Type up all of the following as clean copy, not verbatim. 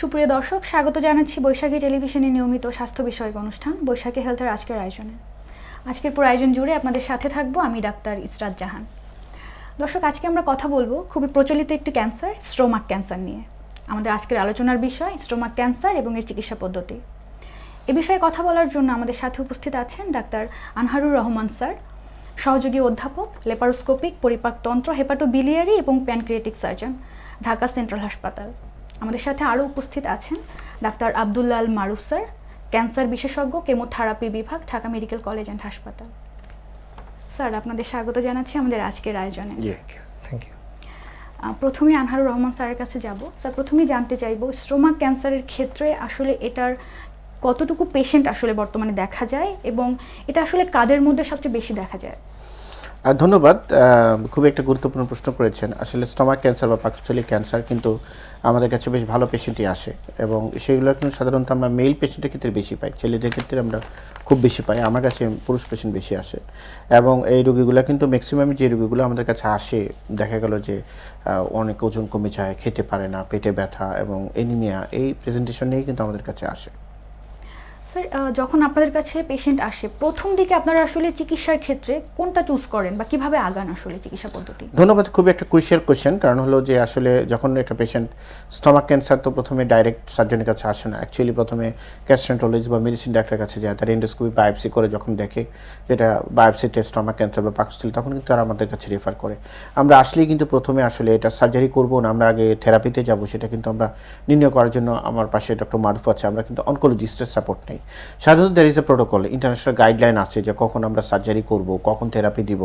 সুপ্রিয় দর্শক, স্বাগত জানাচ্ছি বৈশাখী টেলিভিশনের নিয়মিত স্বাস্থ্য বিষয়ক অনুষ্ঠান বৈশাখী হেলথের আজকের আয়োজনে। আজকের পুরো আয়োজন জুড়ে আপনাদের সাথে থাকবো আমি ডাক্তার ইসরাত জাহান। দর্শক, আজকে আমরা কথা বলবো খুবই প্রচলিত একটি ক্যান্সার, স্টোমাক ক্যান্সার নিয়ে। আমাদের আজকের আলোচনার বিষয় স্টোমাক ক্যান্সার এবং এর চিকিৎসা পদ্ধতি। এ বিষয়ে কথা বলার জন্য আমাদের সাথে উপস্থিত আছেন ডাক্তার আনহারুর রহমান স্যার, সহযোগী অধ্যাপক, লেপারোস্কোপিক, পরিপাকতন্ত্র, হেপাটোবিলিয়ারি এবং প্যানক্রিয়াটিক সার্জন, ঢাকা সেন্ট্রাল হাসপাতাল। আমাদের সাথে আরও উপস্থিত আছেন ডাক্তার আব্দুল্লাহ আল মারুফ স্যার, ক্যান্সার বিশেষজ্ঞ, কেমোথেরাপি বিভাগ, ঢাকা মেডিকেল কলেজ অ্যান্ড হাসপাতাল। স্যার, আপনাদের স্বাগত জানাচ্ছি আমাদের আজকের আয়োজনে। Thank you. প্রথমে আনহারুর রহমান স্যারের কাছে যাব। স্যার, প্রথমেই জানতে চাইব স্টোমাক ক্যান্সারের ক্ষেত্রে আসলে এটার কতটুকু পেশেন্ট আসলে বর্তমানে দেখা যায় এবং এটা আসলে কাদের মধ্যে সবচেয়ে বেশি দেখা যায়? ধন্যবাদ। খুব একটা গুরুত্বপূর্ণ প্রশ্ন করেছেন। আসলে স্টোমাক ক্যান্সার বা পাকস্থলী ক্যান্সার কিন্তু আমাদের কাছে বেশ ভালো পেশেন্টই আসে এবং সেগুলো কিন্তু সাধারণত আমরা মেল পেশেন্টের ক্ষেত্রে বেশি পাই, ছেলেদের ক্ষেত্রে আমরা খুব বেশি পাই। আমার কাছে পুরুষ পেশেন্ট বেশি আসে এবং এই রোগীগুলো কিন্তু ম্যাক্সিমাম যে রোগীগুলো আমাদের কাছে আসে, দেখা গেল যে অনেক ওজন কমে যায়, খেতে পারে না, পেটে ব্যথা এবং এনিমিয়া, এই প্রেজেন্টেশন নিয়েই কিন্তু আমাদের কাছে আসে। স্যার, যখন আপনাদের কাছে পেশেন্ট আসে, প্রথম দিকে আপনারা আসলে চিকিৎসার ক্ষেত্রে কোনটা চুজ করেন বা কিভাবে আগান আসলে চিকিৎসা পদ্ধতি? ধন্যবাদ। খুবই একটা ক্রুশিয়াল কোয়েশ্চেন, কারণ হলো যে আসলে যখন একটা পেশেন্ট স্টোমাক ক্যান্সার, তো প্রথমে ডাইরেক্ট সার্জনের কাছে আসে না। অ্যাকচুয়ালি প্রথমে গ্যাস্ট্রোএন্টারোলজিস্ট বা মেডিসিন ডাক্তারের কাছে যায়, তার এন্ডোস্কোপি বায়োপসি করে যখন দেখে যেটা বায়োপসিতে স্টোমাক ক্যান্সার বা পাকস্থলী, তখন কিন্তু তারা আমাদের কাছে রেফার করে। আমরা আসলেই কিন্তু প্রথমে আসলে এটা সার্জারি করবো না, আমরা আগে থেরাপিতে যাব, সেটা কিন্তু আমরা নির্ণয় করার জন্য আমার পাশে ডক্টর মারুফ আছে, আমরা কিন্তু অনকোলজিস্টের সাপোর্ট নেই। সাধারণত there is a protocol, international guideline আছে যে কখন আমরা সার্জারি করব, কখন থেরাপি দিব,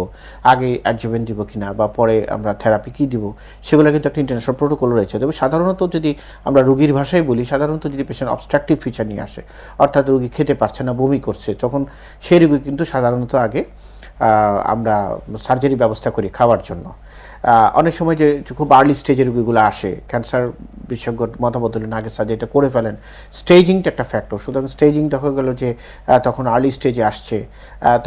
আগে অ্যাডজুভেন্ট দিব কিনা বা পরে আমরা থেরাপি কী দিব, সেগুলো কিন্তু একটা ইন্টারন্যাশনাল প্রোটোকল রয়েছে। তবে সাধারণত যদি আমরা রোগীর ভাষায় বলি, সাধারণত যদি পেশেন্ট অবস্ট্রাকটিভ ফিচার নিয়ে আসে, অর্থাৎ রোগী খেতে পারছে না, বমি করছে, তখন সেই রোগী কিন্তু সাধারণত আগে আমরা সার্জারি ব্যবস্থা করি খাওয়ার জন্য। অনেক সময় যে খুব আর্লি স্টেজের রোগীগুলো আসে, ক্যান্সার বিশেষজ্ঞ মতামত হলেন আগে সার্জারিটা করে ফেলেন, স্টেজিংটা একটা ফ্যাক্টর। সুতরাং স্টেজিংটা হয়ে গেল যে তখন আর্লি স্টেজে আসছে,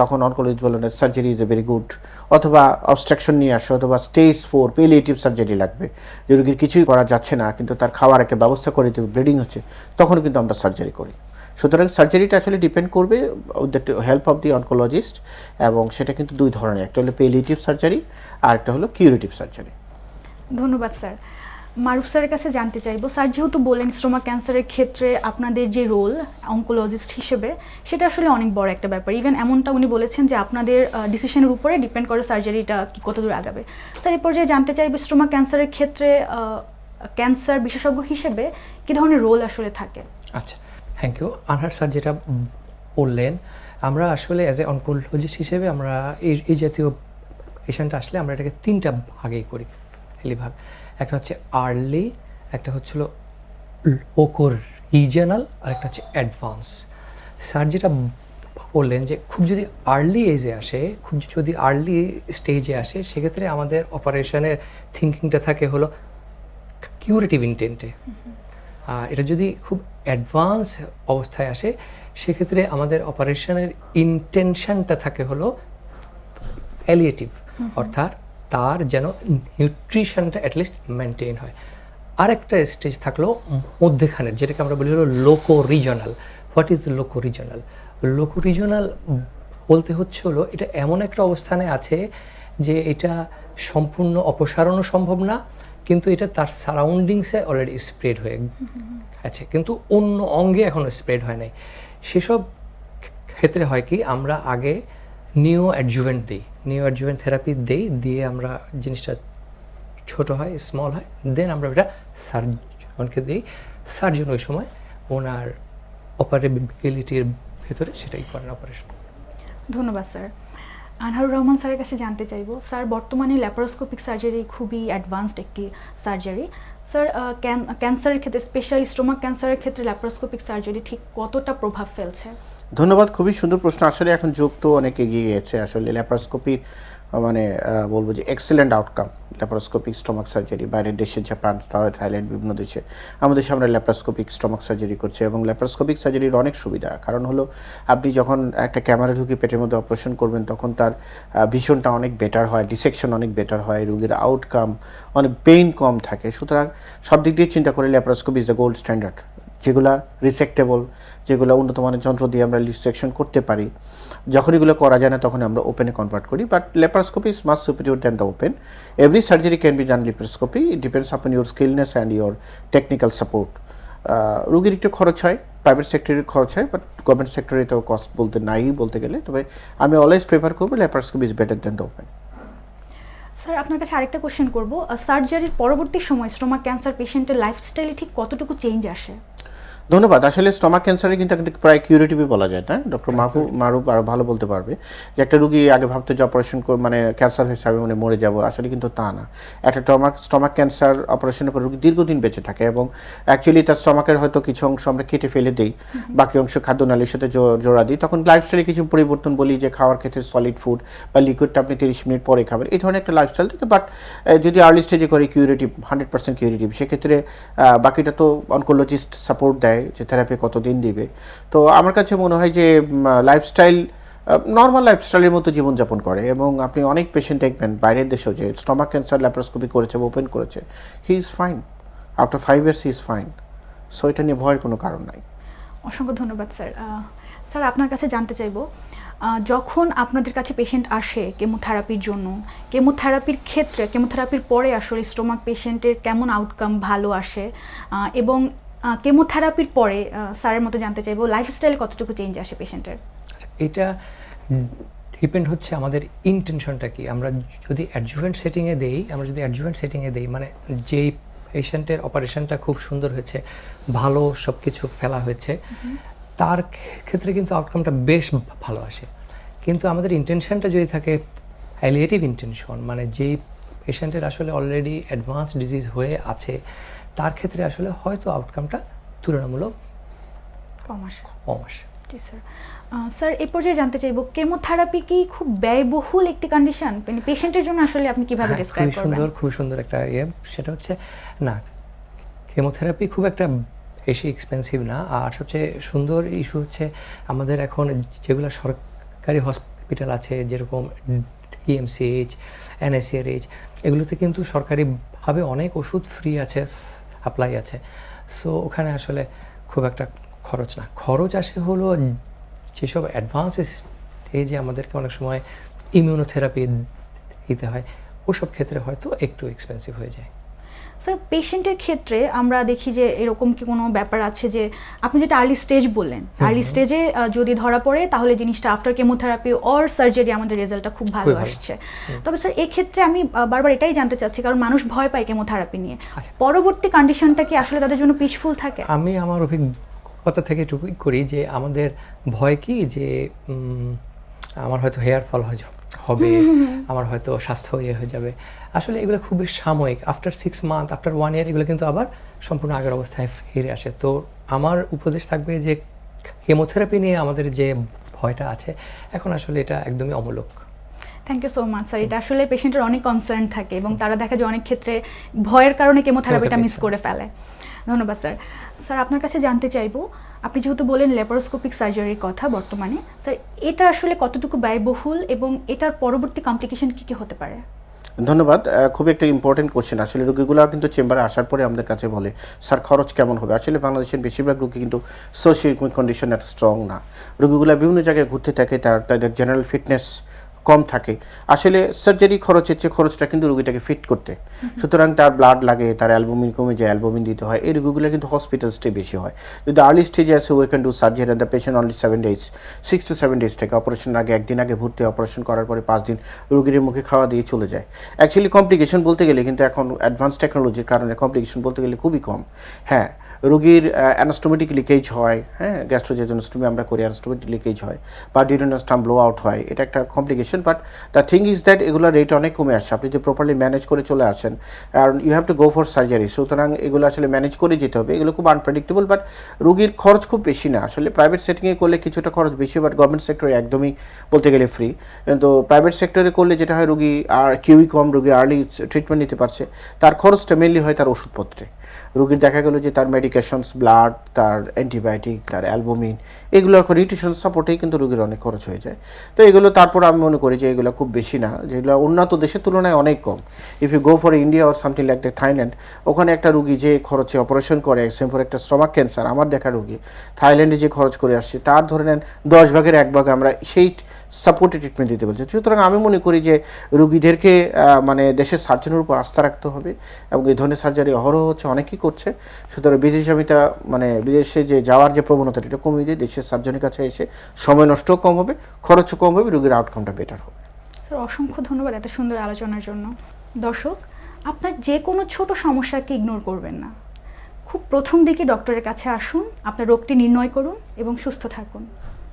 তখন অনকোলজিস্ট বলেন surgery is a very good, অথবা অবস্ট্রাকশন নিয়ে আসে, অথবা স্টেজ 4 পেলিয়েটিভ সার্জারি লাগবে, যে রোগীর কিছুই করা যাচ্ছে না কিন্তু তার খাওয়ার একটা ব্যবস্থা করে দিতে, ব্লিডিং হচ্ছে, তখন কিন্তু আমরা সার্জারি করি। সুতরাং সার্জারিটা আসলে ডিপেন্ড করবে with the help of the oncologist, এবং সেটা কিন্তু দুই ধরনের, একটা হলো পেলিয়েটিভ সার্জারি আর একটা হলো কিউরেটিভ সার্জারি। ধন্যবাদ স্যার। মারুফ স্যারের কাছে জানতে চাইবো, স্যার যেহেতু বলেন স্টোমাক ক্যান্সারের ক্ষেত্রে আপনাদের যে রোল অনকোলজিস্ট হিসেবে, সেটা আসলে অনেক বড় একটা ব্যাপার। ইভেন এমনটা উনি বলেছেন যে আপনাদের ডিসিশনের উপরে ডিপেন্ড করে সার্জারিটা কতদূর আগাবে। স্যার, এই পর্যায়ে জানতে চাইবো স্টোমাক ক্যান্সারের ক্ষেত্রে ক্যান্সার বিশেষজ্ঞ হিসেবে কী ধরনের রোল আসলে থাকে? আচ্ছা, থ্যাংক ইউ। আনহার স্যার যেটা বললেন, আমরা আসলে অ্যাজ এ অনকোলজিস্ট হিসেবে আমরা এই জাতীয় পেশেন্ট আসলে আমরা এটাকে তিনটা ভাগেই করি, ভাগ। একটা হচ্ছে আর্লি, একটা হচ্ছিল লোকো রিজিয়নাল, আর একটা হচ্ছে অ্যাডভান্স। স্যার যেটা বললেন যে খুব যদি আর্লি এজে আসে, খুব যদি আর্লি স্টেজে আসে, সেক্ষেত্রে আমাদের অপারেশনের থিঙ্কিংটা থাকে হলো কিউরেটিভ ইন্টেন্টে। আর এটা যদি খুব অ্যাডভান্স অবস্থায় আসে, সেক্ষেত্রে আমাদের অপারেশনের ইন্টেনশনটা থাকে হলো প্যালিয়েটিভ, অর্থাৎ তার যেন নিউট্রিশনটা অ্যাটলিস্ট মেনটেন হয়। আরেকটা স্টেজ থাকলো মধ্যেখানের, যেটাকে আমরা বলি হলো loco regional. What is loco regional? Loco regional বলতে হচ্ছে হলো এটা এমন একটা অবস্থানে আছে যে এটা সম্পূর্ণ অপসারণও সম্ভব না, কিন্তু এটা তার সারাউন্ডিংসে অলরেডি স্প্রেড হয়ে আছে, কিন্তু অন্য অঙ্গে এখনও স্প্রেড হয় নাই। সেসব ক্ষেত্রে হয় কি, আমরা আগে নিও অ্যাডজুভেন্ট দিই, নিও অ্যাডজুভেন্ট থেরাপি দিয়ে আমরা জিনিসটা ছোট হয়, স্মল হয়, দেন আমরা এটা সার্জনকে দিই। সার্জন ওই সময় ওনার অপারেবিলিটির ভেতরে সেটাই করেন অপারেশন। ধন্যবাদ স্যার। আনহারুর রহমান স্যারের কাছে জানতে চাইবো, স্যার বর্তমানে ল্যাপারোস্কোপিক সার্জারি খুবই অ্যাডভান্সড একটি সার্জারি। স্যার, ক্যান্সারের ক্ষেত্রে, স্পেশালি স্টোমাক ক্যান্সারের ক্ষেত্রে ল্যাপারোস্কোপিক সার্জারি ঠিক কতটা প্রভাব ফেলছে? ধন্যবাদ, খুবই সুন্দর প্রশ্ন। আসলে এখন যুগ তো অনেক এগিয়ে গিয়েছে। আসলে ল্যাপারোস্কোপির মানে বলবো যে excellent outcome, laparoscopic stomach surgery, বাইরের দেশে জাপান, থাইল্যান্ড, বিভিন্ন দেশে। আমাদের দেশে আমরা ল্যাপারোস্কোপিক স্টমাক সার্জারি করছি, এবং ল্যাপারোস্কোপিক সার্জারির অনেক সুবিধা। কারণ হলো আপনি যখন একটা ক্যামেরা ঢুকে পেটের মধ্যে অপারেশন করবেন, তখন তার ভিশনটা অনেক বেটার হয়, ডিসেকশন অনেক বেটার হয়, রোগীর আউটকাম অনেক পেইন কম থাকে। সুতরাং সব দিক দিয়ে চিন্তা করে laparoscopy is the gold standard. যেগুলা রিসেক্টেবল, যেগুলো উন্নত মানের যন্ত্র দিয়ে আমরা রিসেকশন করতে পারি, যখন এগুলো করা যায় না তখন আমরা ওপেনে কনভার্ট করি। But laparoscopy is much superior than the open. Every surgery can be done laparoscopy, it depends upon your skillness and your technical support. রুগীর একটু খরচ হয়, প্রাইভেট সেক্টরের খরচ হয়, বাট গভর্নমেন্ট সেক্টরে তো কস্ট বলতে নাই বলতে গেলে। তবে আমি অলওয়েজ প্রেফার করবো laparoscopy is better than the open. Sir আপনার কাছে আরেকটা কোশ্চেন করবো, সার্জারির পরবর্তী সময় স্টোমাক ক্যান্সার পেশেন্টের লাইফস্টাইলে ঠিক কতটুকু চেঞ্জ আসে? ধন্যবাদ। আসলে স্টমাক ক্যান্সারে কিন্তু প্রায় কিউরেটিভই বলা যায়, না? ডক্টর মারুফ আরও ভালো বলতে পারবে যে একটা রুগী আগে ভাবতো যে অপারেশন মানে ক্যান্সার হয়েছে আমি মানে মরে যাব, আসলে কিন্তু তা না। একটা স্টমাক ক্যান্সার অপারেশনের পর রুগী দীর্ঘদিন বেঁচে থাকে, এবং অ্যাকচুয়ালি তার স্টমাকের হয়তো কিছু অংশ আমরা কেটে ফেলে দিই, বাকি অংশ খাদ্যনালীর সাথে জোড়া দিই। তখন লাইফস্টাইলে কিছু পরিবর্তন বলি যে খাওয়ার ক্ষেত্রে সলিড ফুড বা লিকুইডটা আপনি 30 মিনিট পরে খাবেন, এই ধরনের একটা লাইফস্টাইল থাকে। বাট যদি আর্লি স্টেজে করে কিউরেটিভ 100% কিউরেটিভ, সেক্ষেত্রে বাকিটা তো অনকোলজিস্ট সাপোর্ট দেয় যে থেরাপি কতদিন দিবে। তো আমার কাছে মনে হয় যে লাইফস্টাইল নর্মাল লাইফস্টাইলের মতো জীবনযাপন করে, এবং আপনি অনেক পেশেন্ট দেখবেন বাইরের দেশেও যে স্টমাক ক্যান্সার ল্যাপারোস্কোপি করেছে বা ওপেন করেছে, he is fine, after 5 years he is fine. So এটা নিয়ে ভয়ের কোনো কারণ নাই। অসংখ্য ধন্যবাদ স্যার। স্যার আপনার কাছে জানতে চাইবো, যখন আপনাদের কাছে পেশেন্ট আসে কেমোথেরাপির জন্য, কেমোথেরাপির ক্ষেত্রে কেমোথেরাপির পরে আসলে স্টোমাক পেশেন্টের কেমন আউটকাম ভালো আসে, এবং কেমোথেরাপির পরে স্যারের মতো জানতে চাইবো লাইফস্টাইলে কতটুকু চেঞ্জ আসে পেশেন্টের? এটা ডিপেন্ড হচ্ছে আমাদের ইন্টেনশনটা কি। আমরা যদি অ্যাডজুভেন্ট সেটিংয়ে দেই, মানে যেই পেশেন্টের অপারেশনটা খুব সুন্দর হয়েছে, ভালো সব কিছু ফেলা হয়েছে, তার ক্ষেত্রে কিন্তু আউটকামটা বেশ ভালো আসে। কিন্তু আমাদের ইন্টেনশনটা যদি থাকে প্যালিয়েটিভ ইন্টেনশন, মানে যেই পেশেন্টের আসলে অলরেডি অ্যাডভান্স ডিজিজ হয়ে আছে, তার ক্ষেত্রে আসলে হয়তো আউটকামটা তুলনামূলক কম আসে। জি স্যার। স্যার এই পর্যায়ে জানতে চাইবো, কেমোথেরাপি কি খুব ব্যয়বহুল একটি কন্ডিশন? মানে পেশেন্টের জন্য আসলে আপনি কিভাবে ডেসক্রাইব করবেন? খুব সুন্দর একটা সেটা হচ্ছে না, কেমোথেরাপি খুব একটা বেশি এক্সপেন্সিভ না। আর সবচেয়ে সুন্দর ইস্যু হচ্ছে আমাদের এখন যেগুলো সরকারি হসপিটাল আছে, যেরকম ডিএমসিএইচ, এনএসিআরএইচ, এগুলোতে কিন্তু সরকারিভাবে অনেক ওষুধ ফ্রি আছে, সাপ্লাই আছে। সো ওখানে আসলে খুব একটা খরচ না। খরচ আসে হলো যেসব অ্যাডভান্স স্টেজে আমাদেরকে অনেক সময় ইমিউনোথেরাপি দিতে হয়, ওসব ক্ষেত্রে হয়তো একটু এক্সপেন্সিভ হয়ে যায়। স্যার পেশেন্টের ক্ষেত্রে আমরা দেখি যে এরকম কি কোনো ব্যাপার আছে যে আপনি যেটা আর্লি স্টেজ বললেন, আর্লি স্টেজে যদি ধরা পড়ে তাহলে জিনিসটা আফটার কেমোথেরাপি অর সার্জারি আমাদের রেজাল্টটা খুব ভালো আসছে। তবে স্যার এক্ষেত্রে আমি বারবার এটাই জানতে চাচ্ছি, কারণ মানুষ ভয় পায় কেমোথেরাপি নিয়ে, পরবর্তী কন্ডিশনটা কি আসলে তাদের জন্য পিসফুল থাকে? আমি আমার অভিজ্ঞতা থেকে এটুকুই করি যে আমাদের ভয় কি যে আমার হয়তো হেয়ার ফল হবে, আমার হয়তো স্বাস্থ্য হয়ে যাবে। আসলে এগুলো খুবই সাময়িক। আফটার 6 months, আফটার 1 year এগুলো কিন্তু আবার সম্পূর্ণ আগের অবস্থায় ফিরে আসে। তো আমার উপদেশ থাকবে যে কেমোথেরাপি নিয়ে আমাদের যে ভয়টা আছে এখন আসলে এটা একদমই অমূলক। Thank you so much sir. এটা আসলে পেশেন্টের অনেক কনসার্ন থাকে, এবং তারা দেখা যায় অনেক ক্ষেত্রে ভয়ের কারণে কেমোথেরাপিটা মিস করে ফেলে। ধন্যবাদ স্যার। স্যার আপনার কাছে জানতে চাইবো, আপনি যেহেতু বলেন ল্যাপারোস্কোপিক সার্জারির কথা বর্তমানে, স্যার এটা আসলে কতটুকু ব্যয়বহুল এবং এটার পরবর্তী কমপ্লিকেশন কী কী হতে পারে? ধন্যবাদ। খুব একটা ইম্পর্টেন্ট কোশ্চেন। আসলে রোগীগুলো কিন্তু চেম্বারে আসার পরে আমাদের কাছে বলে স্যার খরচ কেমন হবে। আসলে বাংলাদেশের বেশিরভাগ রোগী কিন্তু সোশিয়াল কন্ডিশন এত স্ট্রং না। রোগীগুলো বিভিন্ন জায়গায় ঘুরতে থাকে, তাদের জেনারেল ফিটনেস কম থাকে। আসলে সার্জারি খরচের চেয়ে খরচটা কিন্তু রোগীটাকে ফিট করতে, সুতরাং তার ব্লাড লাগে, তার অ্যালবুমিন কমে যায়, অ্যালবুমিন দিতে হয়। এই রোগীগুলো কিন্তু হসপিটাল স্টে বেশি হয়। যদি আর্লি স্টেজে আছে we can do surgery and the patient only 7 days, 6 to 7 days থেকে অপারেশনের আগে একদিন আগে ভর্তি, অপারেশন করার পরে 5 দিন রোগীর মুখে খাওয়া দিয়ে চলে যায়। অ্যাকচুয়ালি কমপ্লিকেশন বলতে গেলে কিন্তু এখন অ্যাডভান্স টেকনোলজির কারণে কমপ্লিকেশন বলতে গেলে খুবই কম। হ্যাঁ, রোগীর অ্যানাস্টোমেটিক লিকেজ হয়, হ্যাঁ, গ্যাস্ট্রোজেজনোস্টমি আমরা করি, অ্যানাস্টোমেটিক লিকেজ হয় বা ডিউডেনাস্টাম ব্লো আউট হয়, এটা একটা complication. But the thing is that এগুলোর রেট অনেক কমে আসছে আপনি যদি প্রপারলি ম্যানেজ করে চলে আসেন, কারণ you have to go for surgery. সুতরাং এগুলো আসলে ম্যানেজ করে যেতে হবে, এগুলো খুব আনপ্রেডিক্টেবল। বাট রোগীর খরচ খুব বেশি না আসলে, প্রাইভেট সেটিংয়ে করলে কিছুটা খরচ বেশি, বাট গভর্নমেন্ট সেক্টরে একদমই বলতে গেলে ফ্রি। কিন্তু প্রাইভেট সেক্টরে করলে যেটা হয়, রোগী আর কিউই কম, রোগী আর্লি ট্রিটমেন্ট নিতে পারছে, তার খরচটা মেনলি হয় তার ওষুধপত্রে। রোগীর দেখা গেল যে তার মেডিকেশনস, ব্লাড, তার অ্যান্টিবায়োটিক, তার অ্যালবুমিন, এগুলোর নিউট্রিশন সাপোর্টেই কিন্তু রোগীর অনেক খরচ হয়ে যায়। তো এগুলো তারপর আমি মনে করি যে এগুলো খুব বেশি না, যেগুলো উন্নত দেশের তুলনায় অনেক কম। If you go for India or something like the Thailand, ওখানে একটা রুগী যে খরচে অপারেশন করে, সেম ফর একটা স্টমাক ক্যান্সার, আমার দেখা রুগী থাইল্যান্ডে যে খরচ করে আসছে তার ধরে নেন 10 ভাগের 1 ভাগ আমরা সেই সাপোর্টে ট্রিটমেন্ট দিতে বলছি। সুতরাং আমি মনে করি যে রুগীদেরকে মানে দেশের সার্জনের উপর আস্থা রাখতে হবে, এবং এই ধরনের সার্জারি অহরহ হচ্ছে, অনেকেই করছে। সুতরাং বিদেশগামিতা মানে বিদেশে যে যাওয়ার যে প্রবণতা, এটা কমিয়ে দিয়ে দেশের সার্জনের কাছে এসে সময় নষ্টও কম হবে, খরচও কম হবে, রোগীর আউটকামটা বেটার হবে। স্যার অসংখ্য ধন্যবাদ এত সুন্দর আলোচনার জন্য। দর্শক, আপনার যে কোনো ছোট সমস্যাকে ইগনোর করবেন না, খুব প্রথম দিকে ডক্টরের কাছে আসুন, আপনার রোগটি নির্ণয় করুন এবং সুস্থ থাকুন।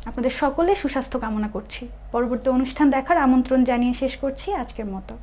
আপনাদের সকলে সুস্বাস্থ্য কামনা করছি। পরবর্তী অনুষ্ঠান দেখার আমন্ত্রণ জানিয়ে শেষ করছি আজকের মতো।